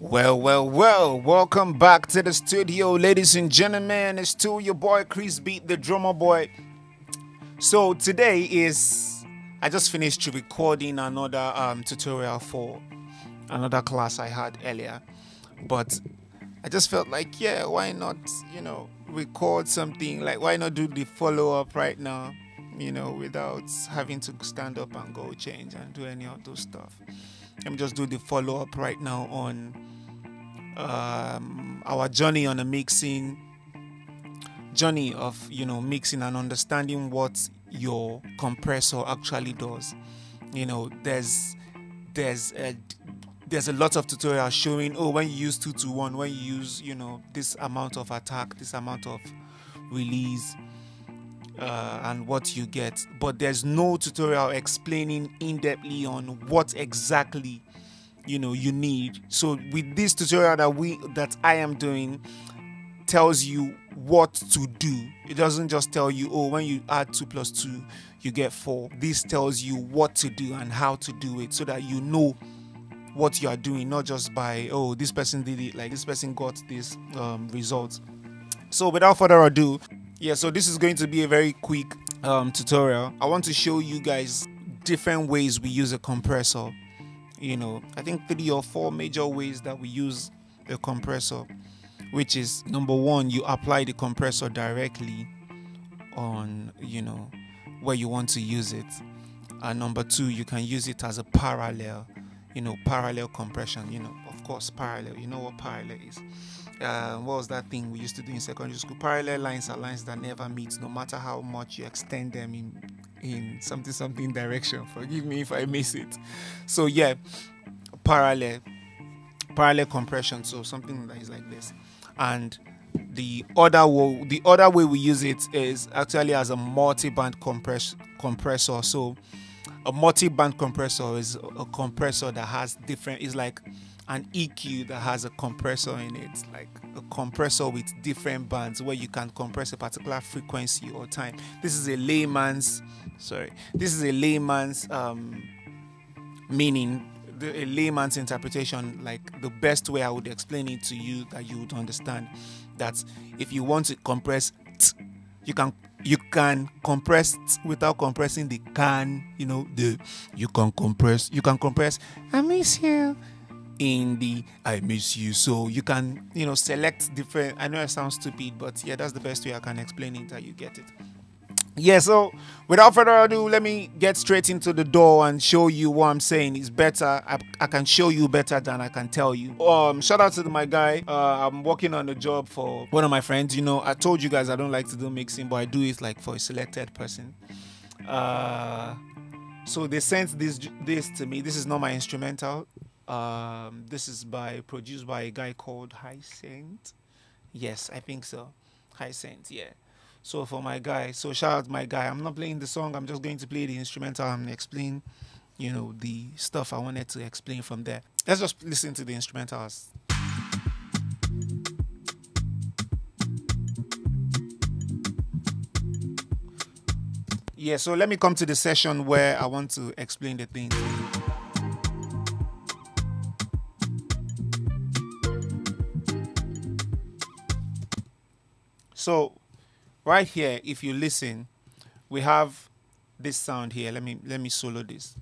Well, welcome back to the studio, ladies and gentlemen. It's still your boy Krizbeatz, the drummer boy. So today I just finished recording another tutorial for another class I had earlier, but I just felt like, yeah, why not, record something, like why not do the follow-up right now, without having to stand up and go change and do any of those stuff. Let me just do the follow-up right now on our journey on a journey of mixing and understanding what your compressor actually does. There's a lot of tutorials showing, when you use 2-to-1, when you use this amount of attack, this amount of release, and what you get, but there's no tutorial explaining in-depthly on what exactly you need. So with this tutorial that I am doing, tells you what to do. It doesn't just tell you, when you add 2 + 2 you get 4. This tells you what to do and how to do it, so that you know what you are doing, not just by, this person did it, like this person got this result. So without further ado, so this is going to be a very quick tutorial. I want to show you guys different ways we use a compressor. I think 3 or 4 major ways that we use a compressor, which is, number 1, you apply the compressor directly on where you want to use it, and number 2, you can use it as a parallel compression. Of course, parallel, you know what parallel is. What was that thing we used to do in secondary school? Parallel lines are lines that never meet, no matter how much you extend them in something direction. Forgive me if I miss it. So yeah, parallel compression. So something that is like this. And the other way we use it is actually as a multi-band compressor. So a multi-band compressor is a compressor that has different, is like an EQ that has a compressor in it, like a compressor with different bands where you can compress a particular frequency or time. This is a layman's meaning, a layman's interpretation. Like the best way I would explain it to you that you would understand, that if you want to compress you can compress without compressing the can, you can compress I miss you in the I miss you. So you can select different, I know it sounds stupid, but yeah, that's the best way I can explain it, that you get it. So without further ado, let me get straight into the door and show you what I'm saying is better. I can show you better than I can tell you. Shout out to my guy. I'm working on a job for one of my friends. I told you guys I don't like to do mixing, but I do it like for a selected person. So they sent this to me. This is not my instrumental. This is produced by a guy called Highcent. Yes, I think so. Highcent, yeah. So for my guy, so shout out my guy. I'm not playing the song, I'm just going to play the instrumental and explain, the stuff I wanted to explain from there. Let's just listen to the instrumentals. Yeah, so let me come to the session where I want to explain the thing to you. So right here, if you listen, we have this sound here. Let me solo this.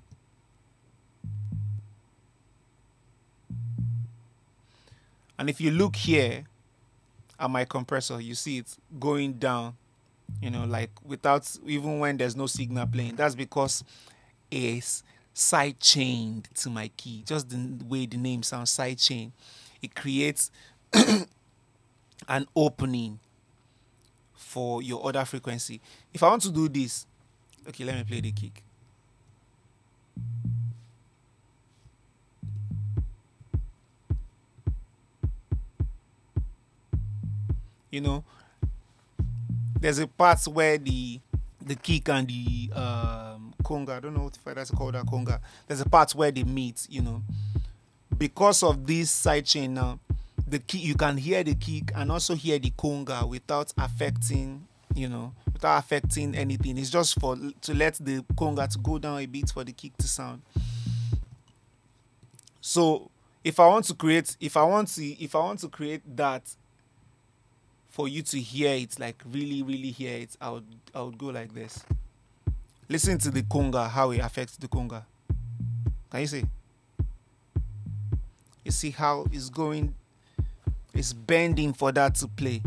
And if you look here at my compressor, you see it's going down, like without, even when there's no signal playing. That's because it's sidechained to my key. Just the way the name sounds, sidechain. It creates an opening for your other frequency. If I want to do this, okay, let me play the kick. There's a part where the kick and the conga, I don't know if that's called a conga. There's a part where they meet. Because of this sidechain now, the kick, you can hear the kick and also hear the conga without affecting anything. It's just to let the conga to go down a bit for the kick to sound. So if I want to create, if I want to create that for you to hear it, like really, really hear it, I would go like this. Listen to the conga, how it affects the conga. Can you see? You see how it's going, it's bending for that to play.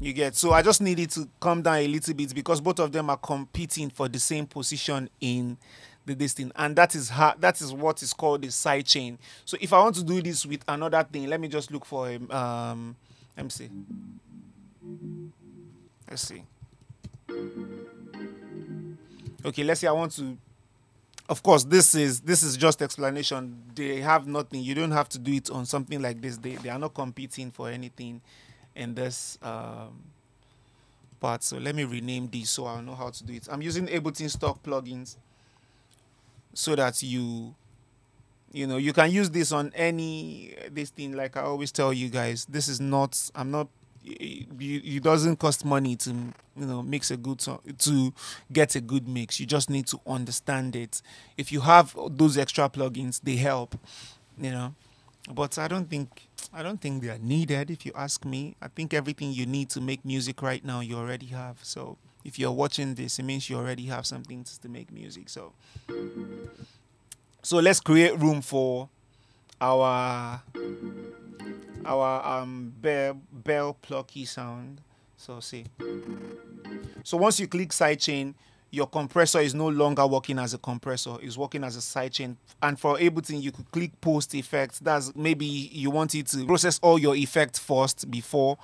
You get, so I just need it to come down a little bit because both of them are competing for the same position in the distance, and that is what is called the side chain. So if I want to do this with another thing, let me just look for a let me see. Let's see. Okay, let's say I want to. Of course, this is just explanation. They have nothing. You don't have to do it on something like this. They are not competing for anything in this part. So let me rename these so I'll know how to do it. I'm using Ableton stock plugins so that you know you can use this on any this thing. Like I always tell you guys, this is not, I'm not, it doesn't cost money to mix a good song, to get a good mix. You just need to understand it. If you have those extra plugins, they help, but I don't think they are needed. If you ask me, I think everything you need to make music right now you already have. So if you're watching this, it means you already have something to make music. So let's create room for our bell plucky sound. So see, so once you click sidechain, your compressor is no longer working as a compressor, it's working as a sidechain. And for Ableton, you could click post effects. That's maybe you want it to process all your effects first before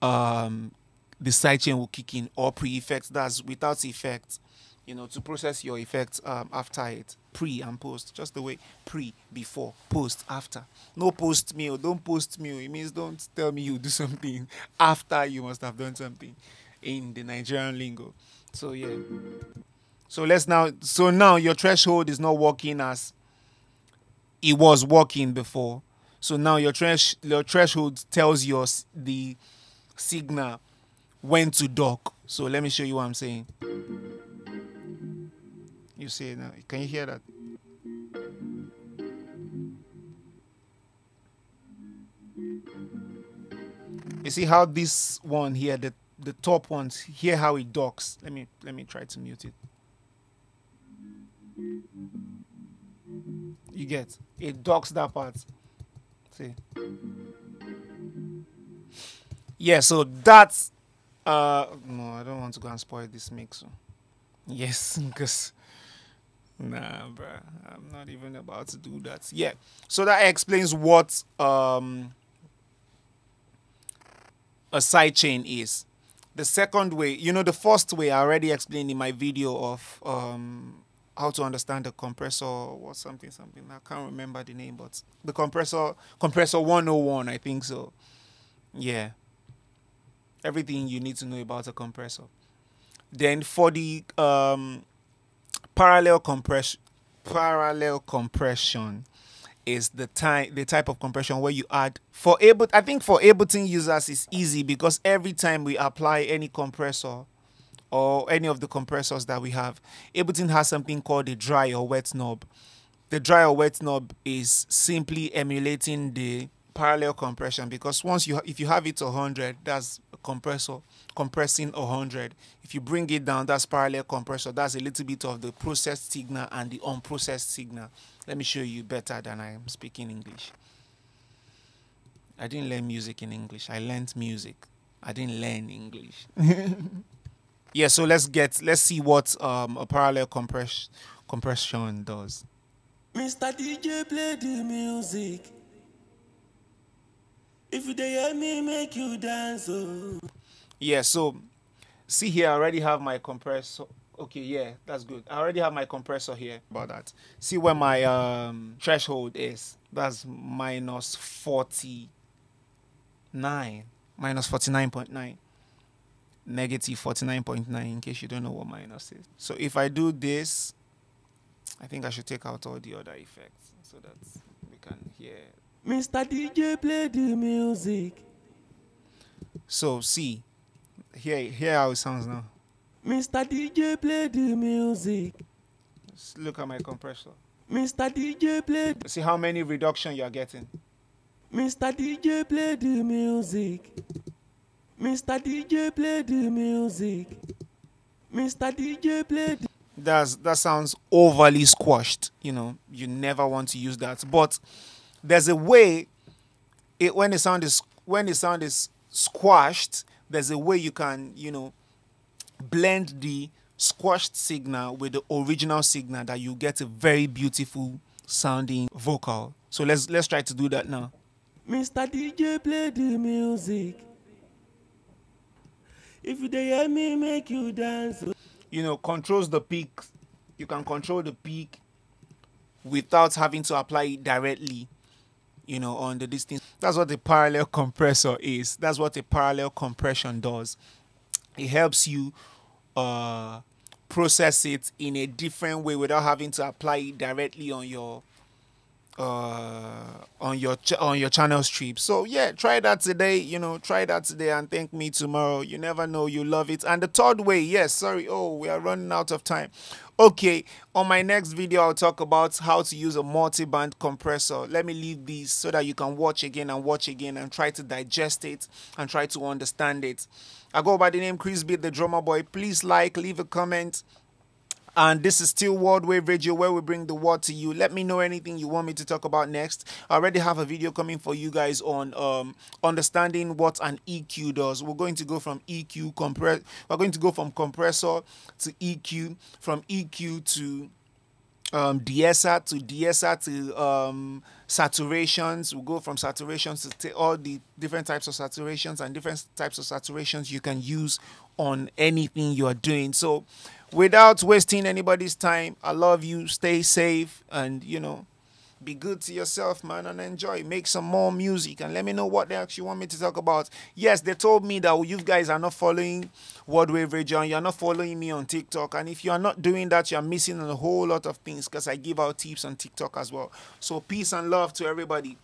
the sidechain will kick in, or pre-effects, that's without effects, to process your effects after it. Pre and post, just the way pre, before, post, after. No post me, or don't post me. It means don't tell me you do something after you must have done something in the Nigerian lingo. So yeah. So now your threshold is not working as it was working before. So now your threshold tells you the signal when to dock. So let me show you what I'm saying. You see it now. Can you hear that? You see how this one here, the top ones, hear how it docks. Let me try to mute it. You get it docks that part. See? Yeah, so that's no, I don't want to go and spoil this mix. Yes, because nah, bruh, I'm not even about to do that. Yeah, so that explains what a sidechain is. The second way, the first way I already explained in my video of how to understand the compressor or something. I can't remember the name, but the compressor 101, I think so. Yeah, everything you need to know about a compressor. Then for the parallel compression is the type of compression where you add I think for Ableton users it's easy because every time we apply any compressor or any of the compressors that we have, Ableton has something called a dry or wet knob. The dry or wet knob is simply emulating the parallel compression, because if you have it 100, that's a compressor compressing 100. If you bring it down, that's parallel compressor. That's a little bit of the processed signal and the unprocessed signal. Let me show you better than I am speaking English. I didn't learn music in English. I learned music. I didn't learn English. Yeah, so let's see what a parallel compression does. Mr. DJ, play the music. If you hear me, make you dance. Oh. Yeah, so see here, I already have my compressor. Okay, yeah, that's good. I already have my compressor here. About that. See where my threshold is. That's minus 49. Minus 49.9. Negative 49.9, in case you don't know what minus is. So if I do this, I think I should take out all the other effects so that we can hear. Mr. DJ, play the music. So see, hear how it sounds now. Mr. DJ, play the music. Let's look at my compressor. Mr. DJ play. See how many reduction you're getting. Mr. DJ play the music. Mr. DJ play the music. Mr. DJ play the... That sounds overly squashed. You know, you never want to use that. But there's a way. When the sound is squashed, there's a way you can, you know, blend the squashed signal with the original signal that you get a very beautiful sounding vocal. So let's try to do that now. Mr. DJ play the music. If you dey hear me, make you dance. You know, controls the peak. You can control the peak without having to apply it directly, you know, on the distance. That's what a parallel compressor is. That's what a parallel compression does. It helps you process it in a different way without having to apply it directly on your channel strip. So yeah, try that today. You know, try that today and thank me tomorrow. You never know, you love it. And the third way, yes, sorry, oh, we are running out of time. Okay, on my next video I'll talk about how to use a multi-band compressor. Let me leave these so that you can watch again and try to digest it and try to understand it. I go by the name Krizbeatz, the drummer boy. Please like, leave a comment. And this is still World Wave Radio, where we bring the word to you. Let me know anything you want me to talk about next. I already have a video coming for you guys on understanding what an EQ does. We're going to go from we're going to go from compressor to EQ, from EQ to de-esser, to saturations. We'll go from saturations to all the different types of saturations and different types of saturations you can use on anything you are doing. So without wasting anybody's time, I love you. Stay safe and, you know, be good to yourself, man, and enjoy. Make some more music and let me know what else you want me to talk about. Yes, they told me that you guys are not following World Wave Radio and you're not following me on TikTok. And if you are not doing that, you're missing a whole lot of things because I give out tips on TikTok as well. So peace and love to everybody.